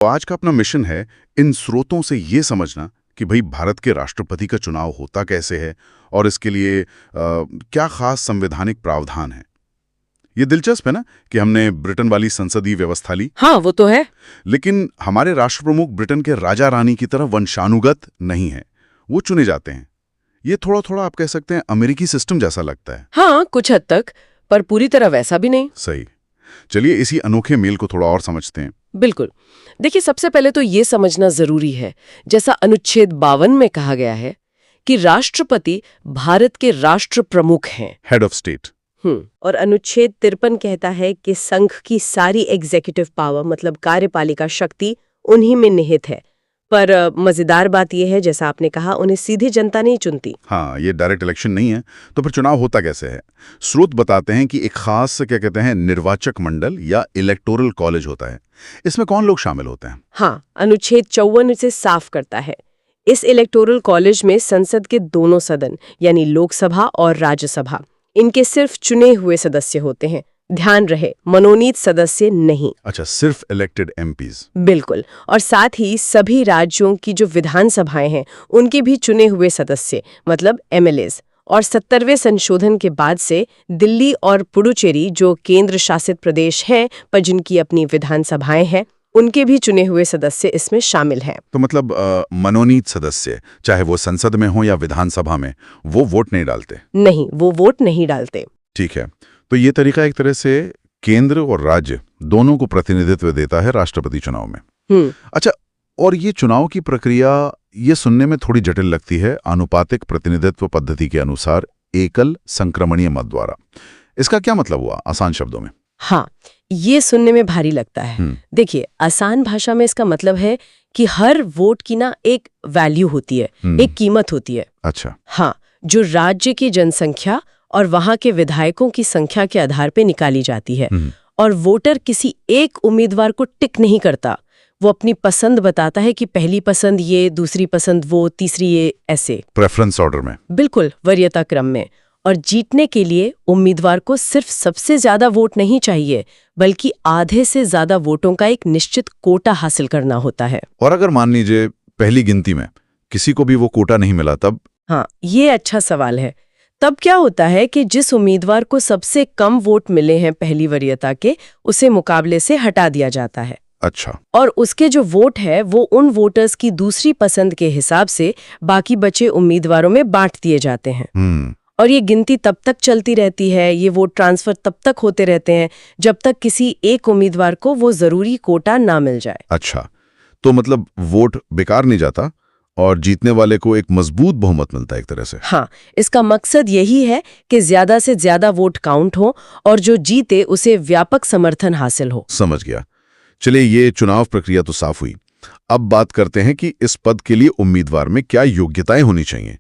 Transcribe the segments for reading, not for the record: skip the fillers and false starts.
तो आज का अपना मिशन है इन स्रोतों से ये समझना कि भाई भारत के राष्ट्रपति का चुनाव होता कैसे है और इसके लिए क्या खास संवैधानिक प्रावधान है। ये दिलचस्प है ना कि हमने ब्रिटेन वाली संसदीय व्यवस्था ली। हाँ, वो तो है। लेकिन हमारे राष्ट्र प्रमुख ब्रिटेन के राजा रानी की तरह वंशानुगत नहीं है, वो चुने जाते हैं। ये थोड़ा थोड़ा आप कह सकते हैं अमेरिकी सिस्टम जैसा लगता है। हाँ, कुछ हद तक, पर पूरी तरह वैसा भी नहीं। सही। चलिए इसी अनोखे मेल को थोड़ा और समझते हैं। बिल्कुल। देखिए, सबसे पहले तो ये समझना जरूरी है, जैसा अनुच्छेद 52 में कहा गया है कि राष्ट्रपति भारत के राष्ट्र प्रमुख हैं, हेड ऑफ स्टेट। और अनुच्छेद 53 कहता है कि संघ की सारी एग्जीक्यूटिव पावर मतलब कार्यपालिका शक्ति उन्हीं में निहित है। पर मजेदार बात यह है, जैसा आपने कहा, उन्हें सीधी जनता नहीं चुनती। हाँ, ये डायरेक्ट इलेक्शन नहीं है। तो फिर चुनाव होता कैसे है? स्रोत बताते हैं कि एक खास क्या कहते हैं निर्वाचक मंडल या इलेक्टोरल कॉलेज होता है। इसमें कौन लोग शामिल होते हैं? हाँ, अनुच्छेद 54 इसे साफ करता है। इस इलेक्टोरल कॉलेज में संसद के दोनों सदन यानी लोकसभा और राज्यसभा, इनके सिर्फ चुने हुए सदस्य होते हैं। ध्यान रहे, मनोनीत सदस्य नहीं। अच्छा, सिर्फ इलेक्टेड एमपीज। बिल्कुल। और साथ ही सभी राज्यों की जो विधानसभाएं हैं उनके भी चुने हुए सदस्य मतलब एमएलएज। और 70वें संशोधन के बाद से दिल्ली और पुडुचेरी जो केंद्र शासित प्रदेश हैं पर जिनकी अपनी विधानसभाएं हैं, उनके भी चुने हुए सदस्य इसमें शामिल हैं। तो मतलब मनोनीत सदस्य चाहे वो संसद में हो या विधानसभा में, वो वोट नहीं डालते? नहीं, वो वोट नहीं डालते। ठीक है। तो ये तरीका एक तरह से केंद्र और राज्य दोनों को प्रतिनिधित्व देता है राष्ट्रपति चुनाव में। अच्छा, और ये चुनाव की प्रक्रिया ये सुनने में थोड़ी जटिल लगती है। आनुपातिक प्रतिनिधित्व पद्धति के अनुसार एकल संक्रमणीय मत द्वारा। इसका क्या मतलब हुआ आसान शब्दों में? हाँ, ये सुनने में भारी लगता है। देखिए, आसान भाषा में इसका मतलब है कि हर वोट की ना एक वैल्यू होती है, एक कीमत होती है। अच्छा। हाँ, जो राज्य की जनसंख्या और वहां के विधायकों की संख्या के आधार पे निकाली जाती है। और वोटर किसी एक उम्मीदवार को टिक नहीं करता। वो अपनी पसंद बताता है कि पहली पसंद ये, दूसरी पसंद वो, तीसरी ये, ऐसे प्रेफरेंस ऑर्डर में। बिल्कुल, वरीयता क्रम में। और जीतने के लिए उम्मीदवार को सिर्फ सबसे ज्यादा वोट नहीं चाहिए, बल्कि आधे से ज्यादा वोटों का एक निश्चित कोटा हासिल करना होता है। और अगर मान लीजिए पहली गिनती में किसी को भी वो कोटा नहीं मिला तब? हाँ, ये अच्छा सवाल है। तब क्या होता है कि जिस उम्मीदवार को सबसे कम वोट मिले हैं पहली वरीयता के, उसे मुकाबले से हटा दिया जाता है। अच्छा। और उसके जो वोट है वो उन वोटर्स की दूसरी पसंद के हिसाब से बाकी बचे उम्मीदवारों में बांट दिए जाते हैं। और ये गिनती तब तक चलती रहती है, ये वोट ट्रांसफर तब तक होते रहते हैं जब तक किसी एक उम्मीदवार को वो जरूरी कोटा ना मिल जाए। अच्छा, तो मतलब वोट बेकार नहीं जाता और जीतने वाले को एक मजबूत बहुमत मिलता है एक तरह से। हाँ, इसका मकसद यही है कि ज्यादा से ज्यादा वोट काउंट हो और जो जीते उसे व्यापक समर्थन हासिल हो। समझ गया। चलिए, ये चुनाव प्रक्रिया तो साफ हुई। अब बात करते हैं कि इस पद के लिए उम्मीदवार में क्या योग्यताएं होनी चाहिए।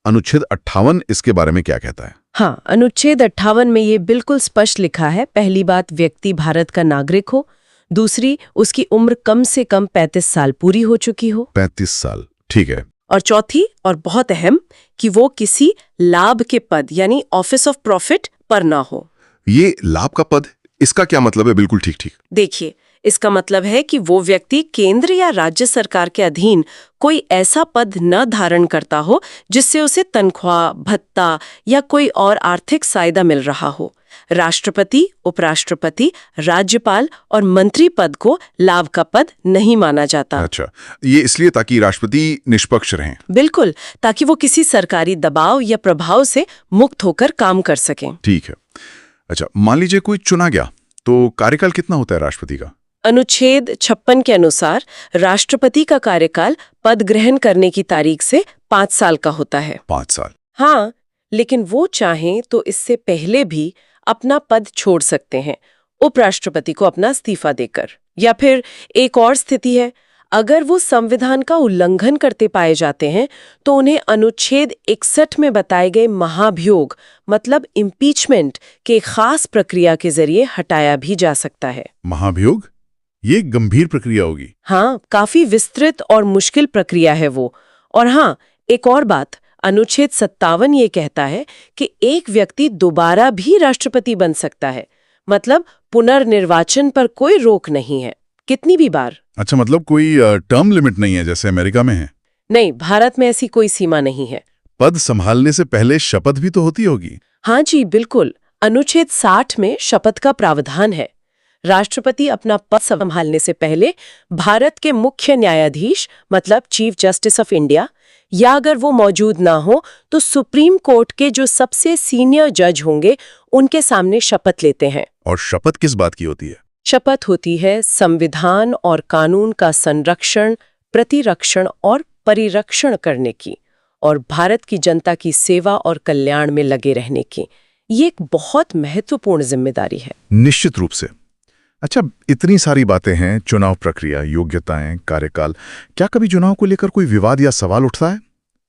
अनुच्छेद 58 इसके बारे में क्या कहता है? हाँ, अनुच्छेद 58 में ये बिल्कुल स्पष्ट लिखा है। पहली बात, व्यक्ति भारत का नागरिक हो। दूसरी, उसकी उम्र कम से कम 35 साल पूरी हो चुकी हो। 35 साल, ठीक है। और चौथी और बहुत अहम, कि वो किसी लाभ के पद यानी ऑफिस ऑफ प्रॉफिट पर ना हो। ये लाभ का पद, इसका क्या मतलब है? बिल्कुल ठीक ठीक। देखिए, इसका मतलब है कि वो व्यक्ति केंद्र या राज्य सरकार के अधीन कोई ऐसा पद न धारण करता हो जिससे उसे तनख्वाह, भत्ता या कोई और आर्थिक फायदा मिल रहा हो। राष्ट्रपति, उपराष्ट्रपति, राज्यपाल और मंत्री पद को लाभ का पद नहीं माना जाता। अच्छा, ये इसलिए ताकि राष्ट्रपति निष्पक्ष रहें। बिल्कुल, ताकि वो किसी सरकारी दबाव या प्रभाव से मुक्त होकर काम कर सकें। ठीक है। अच्छा, मान लीजिए कोई चुना गया, तो कार्यकाल कितना होता है राष्ट्रपति का? अनुच्छेद 56 के अनुसार राष्ट्रपति का कार्यकाल पद ग्रहण करने की तारीख से 5 साल का होता है। 5 साल? हाँ, लेकिन वो चाहें तो इससे पहले भी अपना पद छोड़ सकते हैं, उपराष्ट्रपति को अपना इस्तीफा देकर। या फिर एक और स्थिति है, अगर वो संविधान का उल्लंघन करते पाए जाते हैं तो उन्हें अनुच्छेद 61 में बताए गए महाभियोग मतलब इम्पीचमेंट के खास प्रक्रिया के जरिए हटाया भी जा सकता है। महाभियोग? ये गंभीर प्रक्रिया होगी। हाँ, काफी विस्तृत और मुश्किल प्रक्रिया है वो। और हाँ, एक और बात, अनुच्छेद 57 ये कहता है कि एक व्यक्ति दोबारा भी राष्ट्रपति बन सकता है, मतलब पुनर्निर्वाचन पर कोई रोक नहीं है, कितनी भी बार। अच्छा, मतलब कोई टर्म लिमिट नहीं है जैसे अमेरिका में है? नहीं, भारत में ऐसी कोई सीमा नहीं है। पद संभालने से पहले शपथ भी तो होती होगी? हाँ जी, बिल्कुल। अनुच्छेद 60 में शपथ का प्रावधान है। राष्ट्रपति अपना पद संभालने से पहले भारत के मुख्य न्यायाधीश मतलब चीफ जस्टिस ऑफ इंडिया, या अगर वो मौजूद ना हो तो सुप्रीम कोर्ट के जो सबसे सीनियर जज होंगे उनके सामने शपथ लेते हैं। और शपथ किस बात की होती है? शपथ होती है संविधान और कानून का संरक्षण, प्रतिरक्षण और परिरक्षण करने की, और भारत की जनता की सेवा और कल्याण में लगे रहने की। ये एक बहुत महत्वपूर्ण जिम्मेदारी है। निश्चित रूप से। अच्छा, इतनी सारी बातें हैं, चुनाव प्रक्रिया, योग्यताएं, कार्यकाल, क्या कभी चुनाव को लेकर कोई विवाद या सवाल उठता है?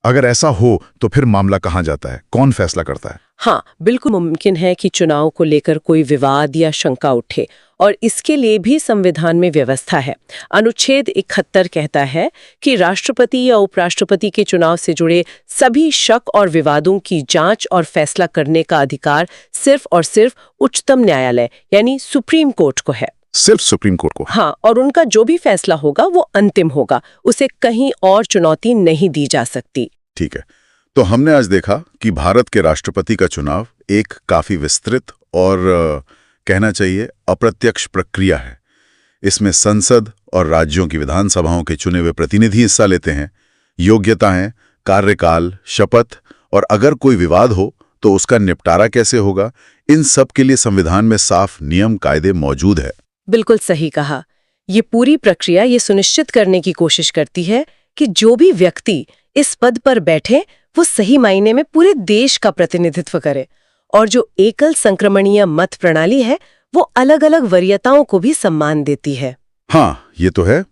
अगर ऐसा हो तो फिर मामला कहाँ जाता है, कौन फैसला करता है? हाँ, बिल्कुल मुमकिन है कि चुनाव को लेकर कोई विवाद या शंका उठे, और इसके लिए भी संविधान में व्यवस्था है। अनुच्छेद 71 कहता है कि राष्ट्रपति या उपराष्ट्रपति के चुनाव से जुड़े सभी शक और विवादों की जांच और फैसला करने का अधिकार सिर्फ और सिर्फ उच्चतम न्यायालय यानी सुप्रीम कोर्ट को है। सिर्फ सुप्रीम कोर्ट को? हाँ, और उनका जो भी फैसला होगा वो अंतिम होगा, उसे कहीं और चुनौती नहीं दी जा सकती। ठीक है, तो हमने आज देखा कि भारत के राष्ट्रपति का चुनाव एक काफी विस्तृत और कहना चाहिए अप्रत्यक्ष प्रक्रिया है। इसमें संसद और राज्यों की विधानसभाओं के चुने हुए प्रतिनिधि हिस्सा लेते हैं। योग्यताएं, कार्यकाल, शपथ और अगर कोई विवाद हो तो उसका निपटारा कैसे होगा, इन सब के लिए संविधान में साफ नियम कायदे मौजूद है। बिल्कुल सही कहा। ये पूरी प्रक्रिया ये सुनिश्चित करने की कोशिश करती है कि जो भी व्यक्ति इस पद पर बैठे वो सही मायने में पूरे देश का प्रतिनिधित्व करे, और जो एकल संक्रमणीय मत प्रणाली है वो अलग-अलग वरीयताओं को भी सम्मान देती है। हाँ, ये तो है।